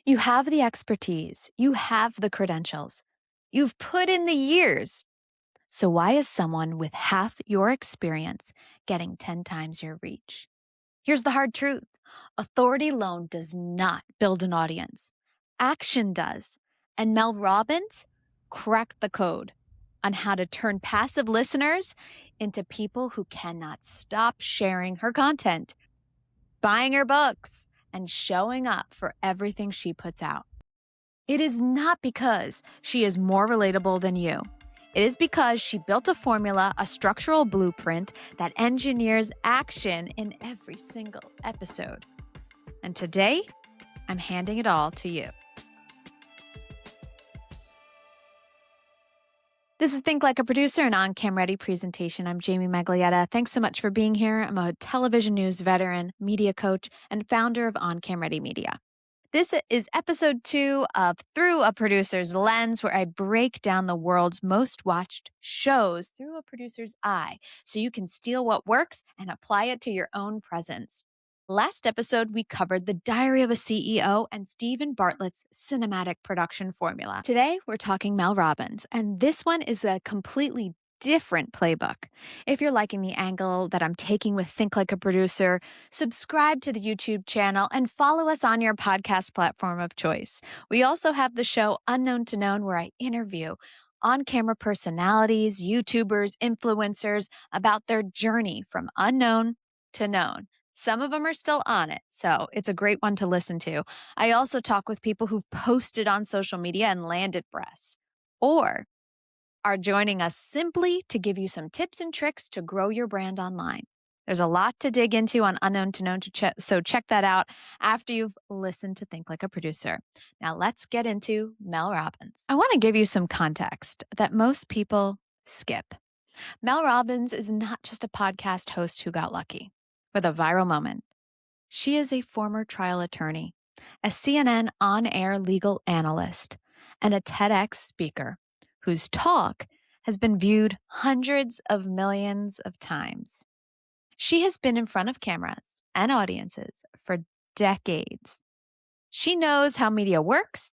You have the expertise, you have the credentials, you've put in the years. So why is someone with half your experience getting 10 times your reach? Here's the hard truth. Authority alone does not build an audience. Action does. And Mel Robbins cracked the code on how to turn passive listeners into people who cannot stop sharing her content, buying her books, and showing up for everything she puts out. It is not because she is more relatable than you. It is because she built a formula, a structural blueprint that engineers action in every single episode. And today, I'm handing it all to you. This is Think Like a Producer, an on-cam ready presentation. I'm Jamie Maglietta. Thanks so much for being here. I'm a television news veteran, media coach, and founder of On Cam Ready Media. This is episode 2 of Through a Producer's Lens, where I break down the world's most watched shows through a producer's eye so you can steal what works and apply it to your own presence. Last episode, we covered The Diary of a CEO and Stephen Bartlett's cinematic production formula. Today, we're talking Mel Robbins, and this one is a completely different playbook. If you're liking the angle that I'm taking with Think Like a Producer, subscribe to the YouTube channel and follow us on your podcast platform of choice. We also have the show Unknown to Known, where I interview on-camera personalities, YouTubers, influencers about their journey from unknown to known. Some of them are still on it, so it's a great one to listen to. I also talk with people who've posted on social media and landed press, or are joining us simply to give you some tips and tricks to grow your brand online. There's a lot to dig into on Unknown to Known, so check that out after you've listened to Think Like a Producer. Now let's get into Mel Robbins. I want to give you some context that most people skip. Mel Robbins is not just a podcast host who got lucky with a viral moment. She is a former trial attorney, a CNN on-air legal analyst, and a TEDx speaker whose talk has been viewed hundreds of millions of times. She has been in front of cameras and audiences for decades. She knows how media works.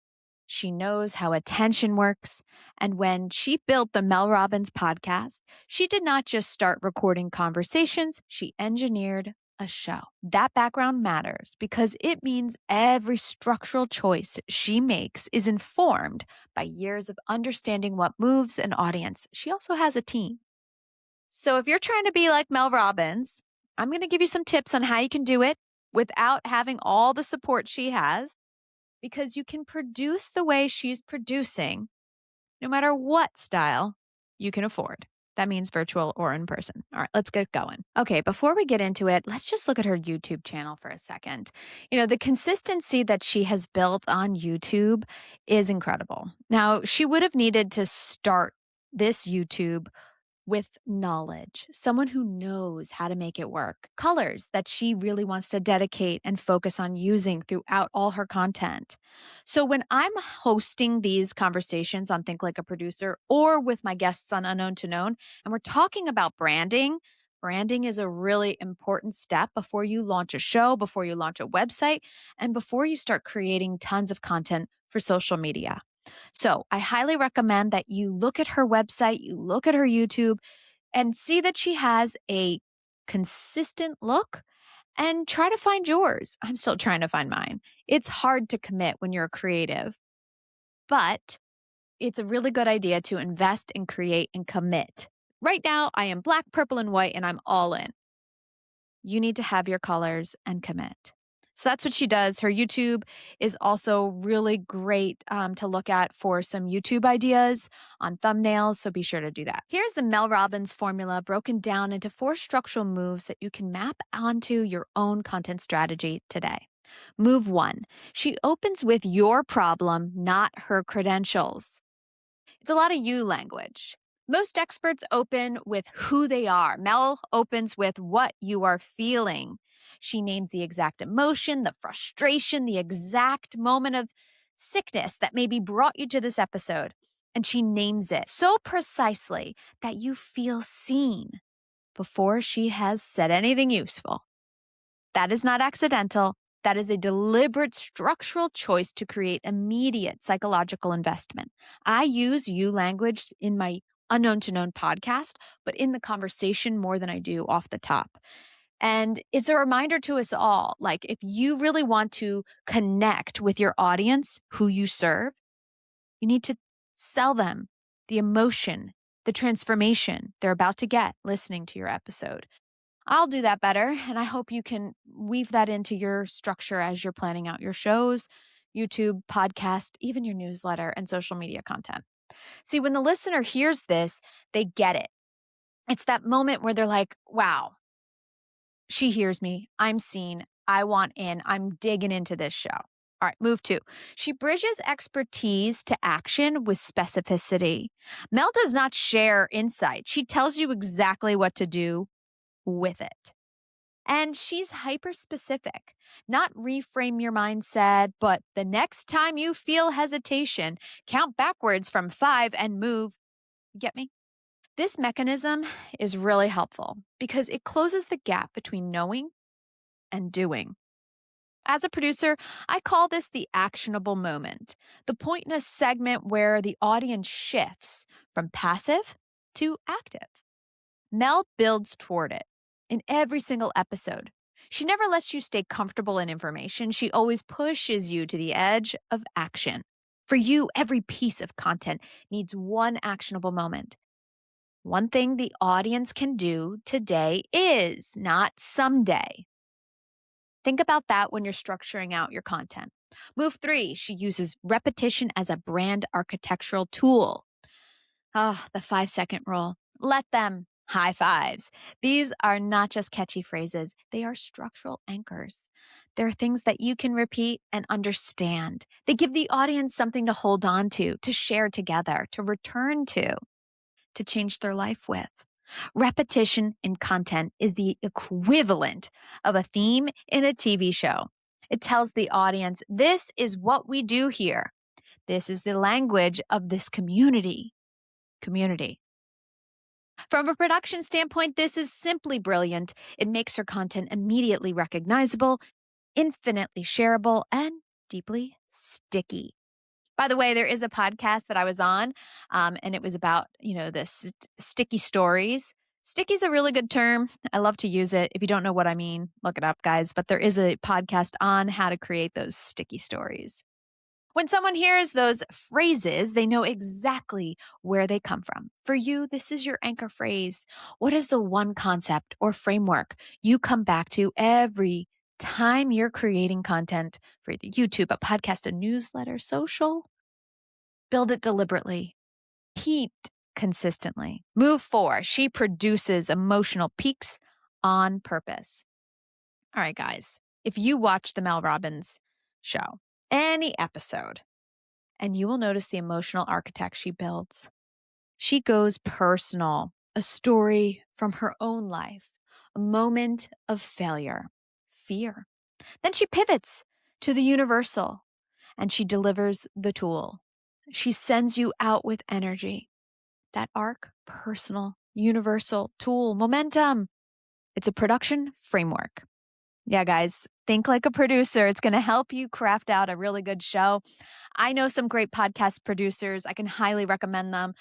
She knows how attention works. And when she built the Mel Robbins podcast, she did not just start recording conversations, she engineered a show. That background matters because it means every structural choice she makes is informed by years of understanding what moves an audience. She also has a team. So if you're trying to be like Mel Robbins, I'm going to give you some tips on how you can do it without having all the support she has, because you can produce the way she's producing no matter what style you can afford. That means virtual or in person. All right, let's get going. Okay, before we get into it, let's just look at her YouTube channel for a second. You know, the consistency that she has built on YouTube is incredible. Now, she would have needed to start this YouTube with knowledge, someone who knows how to make it work, colors that she really wants to dedicate and focus on using throughout all her content. So when I'm hosting these conversations on Think Like a Producer or with my guests on Unknown to Known, and we're talking about branding, branding is a really important step before you launch a show, before you launch a website, and before you start creating tons of content for social media. So I highly recommend that you look at her website, you look at her YouTube, and see that she has a consistent look and try to find yours. I'm still trying to find mine. It's hard to commit when you're creative, but it's a really good idea to invest and create and commit. Right now, I am black, purple, and white, and I'm all in. You need to have your colors and commit. So that's what she does. Her YouTube is also really great to look at for some YouTube ideas on thumbnails, so be sure to do that. Here's the Mel Robbins formula broken down into 4 structural moves that you can map onto your own content strategy today. Move 1, she opens with your problem, not her credentials. It's a lot of you language. Most experts open with who they are. Mel opens with what you are feeling. She names the exact emotion, the frustration, the exact moment of sickness that maybe brought you to this episode. And she names it so precisely that you feel seen before she has said anything useful. That is not accidental. That is a deliberate structural choice to create immediate psychological investment. I use you language in my Unknown to Known podcast, but in the conversation more than I do off the top. And it's a reminder to us all, like if you really want to connect with your audience, who you serve, you need to sell them the emotion, the transformation they're about to get listening to your episode. I'll do that better, and I hope you can weave that into your structure as you're planning out your shows, YouTube, podcast, even your newsletter and social media content. See, when the listener hears this, they get it. It's that moment where they're like, wow, she hears me. I'm seen. I want in. I'm digging into this show. All right, move 2. She bridges expertise to action with specificity. Mel does not share insight. She tells you exactly what to do with it. And she's hyper specific, not reframe your mindset, but the next time you feel hesitation, count backwards from 5 and move. Get me? This mechanism is really helpful because it closes the gap between knowing and doing. As a producer, I call this the actionable moment, the point in a segment where the audience shifts from passive to active. Mel builds toward it in every single episode. She never lets you stay comfortable in information. She always pushes you to the edge of action. For you, every piece of content needs one actionable moment. One thing the audience can do today is, not someday. Think about that when you're structuring out your content. Move 3, she uses repetition as a brand architectural tool. The 5-second rule. Let them. High fives. These are not just catchy phrases. They are structural anchors. They're things that you can repeat and understand. They give the audience something to hold on to share together, to return to change their life with. Repetition in content is the equivalent of a theme in a TV show. It tells the audience, this is what we do here. This is the language of this community. From a production standpoint, this is simply brilliant. It makes her content immediately recognizable, infinitely shareable, and deeply sticky. By the way, there is a podcast that I was on, and it was about, the sticky stories. Sticky is a really good term. I love to use it. If you don't know what I mean, look it up, guys. But there is a podcast on how to create those sticky stories. When someone hears those phrases, they know exactly where they come from. For you, this is your anchor phrase. What is the one concept or framework you come back to every time you're creating content for either YouTube, a podcast, a newsletter, social? Build it deliberately. Repeat consistently. Move 4, she produces emotional peaks on purpose. All right, guys, if you watch the Mel Robbins show, any episode, and you will notice the emotional architect she builds. She goes personal, a story from her own life, a moment of failure, fear. Then she pivots to the universal and she delivers the tool. She sends you out with energy. That arc, personal, universal, tool, momentum. It's a production framework. Yeah, guys, think like a producer. It's going to help you craft out a really good show. I know some great podcast producers. I can highly recommend them.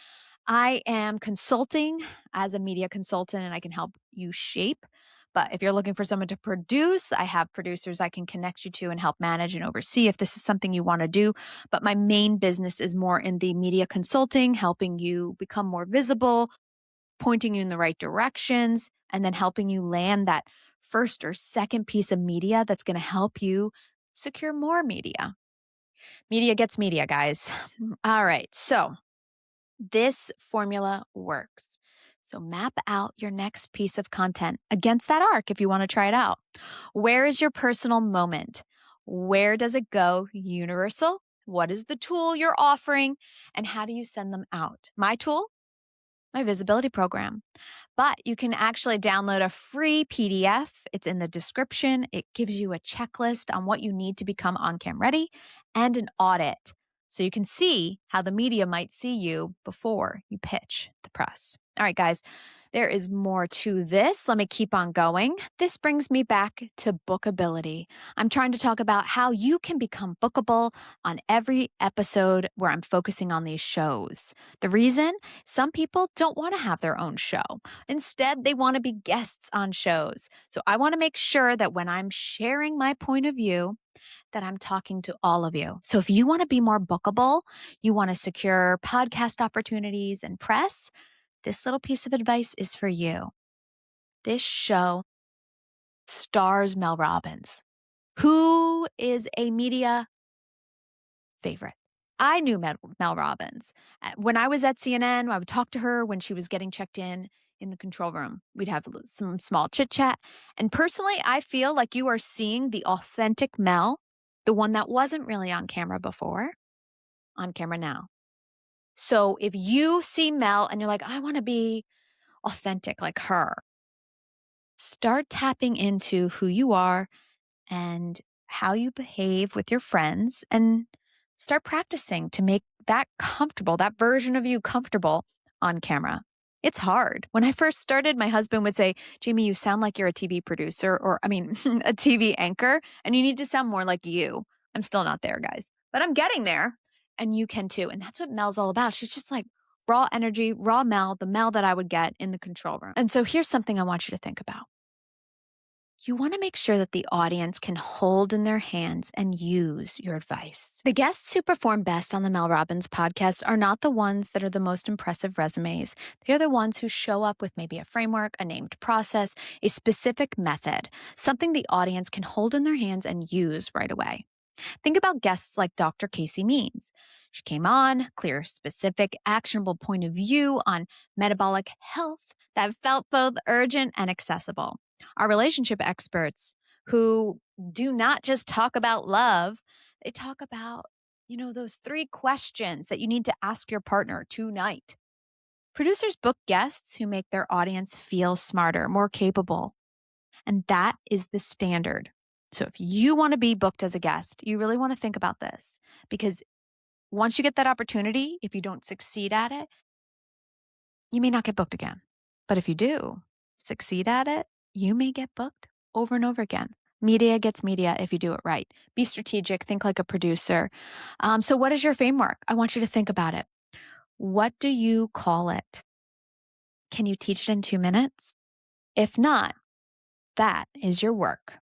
I am consulting as a media consultant and I can help you shape. But if you're looking for someone to produce, I have producers I can connect you to and help manage and oversee if this is something you want to do. But my main business is more in the media consulting, helping you become more visible, pointing you in the right directions, and then helping you land that first or second piece of media that's going to help you secure more media. Media gets media, guys. All right. So this formula works. So map out your next piece of content against that arc if you want to try it out. Where is your personal moment? Where does it go universal? What is the tool you're offering? And how do you send them out? My tool? My visibility program. But you can actually download a free PDF. It's in the description. It gives you a checklist on what you need to become on-cam ready and an audit. So you can see how the media might see you before you pitch the press. All right, guys, There is more to this. Let me keep on going. This brings me back to bookability. I'm trying to talk about how you can become bookable on every episode where I'm focusing on these shows. The reason? Some people don't want to have their own show. Instead, they want to be guests on shows. So I want to make sure that when I'm sharing my point of view, that I'm talking to all of you. So if you want to be more bookable, you want to secure podcast opportunities and press, this little piece of advice is for you. This show stars Mel Robbins, who is a media favorite. I knew Mel Robbins. When I was at CNN, I would talk to her when she was getting checked in the control room. We'd have some small chit chat. And personally, I feel like you are seeing the authentic Mel, the one that wasn't really on camera before, on camera now. So if you see Mel and you're like, I want to be authentic like her, start tapping into who you are and how you behave with your friends and start practicing to make that comfortable, that version of you comfortable on camera. It's hard. When I first started, my husband would say, Jamie, you sound like you're a TV producer a TV anchor, and you need to sound more like you. I'm still not there, guys, but I'm getting there, and you can too. And that's what Mel's all about. She's just like raw energy, raw Mel, the Mel that I would get in the control room. And so here's something I want you to think about. You want to make sure that the audience can hold in their hands and use your advice. The guests who perform best on the Mel Robbins podcast are not the ones that are the most impressive resumes. They're the ones who show up with maybe a framework, a named process, a specific method, something the audience can hold in their hands and use right away. Think about guests like Dr. Casey Means. She came on, clear, specific, actionable point of view on metabolic health that felt both urgent and accessible. Our relationship experts who do not just talk about love, they talk about, those 3 questions that you need to ask your partner tonight. Producers book guests who make their audience feel smarter, more capable. And that is the standard. So if you want to be booked as a guest, you really want to think about this, because once you get that opportunity, if you don't succeed at it, you may not get booked again. But if you do succeed at it, you may get booked over and over again. Media gets media if you do it right. Be strategic. Think like a producer. So what is your framework? I want you to think about it. What do you call it? Can you teach it in 2 minutes? If not, that is your work.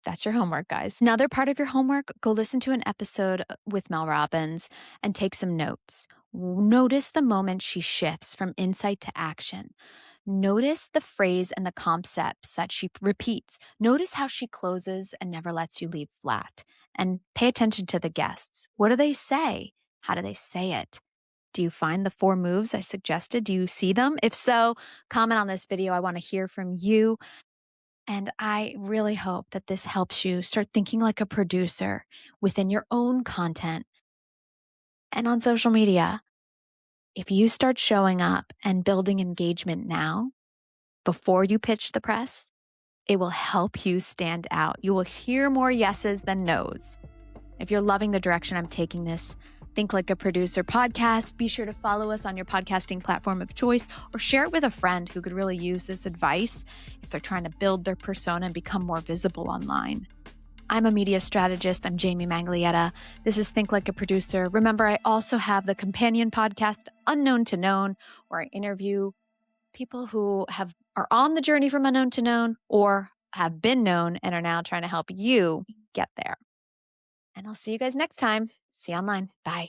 That's your homework, guys. Another part of your homework, go listen to an episode with Mel Robbins and take some notes. Notice the moment she shifts from insight to action. Notice the phrase and the concepts that she repeats. Notice how she closes and never lets you leave flat. And pay attention to the guests. What do they say? How do they say it? Do you find the 4 moves I suggested? Do you see them? If so, comment on this video. I want to hear from you. And I really hope that this helps you start thinking like a producer within your own content and on social media. If you start showing up and building engagement now, before you pitch the press, it will help you stand out. You will hear more yeses than nos. If you're loving the direction I'm taking this Think Like a Producer podcast, be sure to follow us on your podcasting platform of choice or share it with a friend who could really use this advice if they're trying to build their persona and become more visible online. I'm a media strategist. I'm Jamie Maglietta. This is Think Like a Producer. Remember, I also have the companion podcast, Unknown to Known, where I interview people who are on the journey from unknown to known or have been known and are now trying to help you get there. And I'll see you guys next time. See you online. Bye.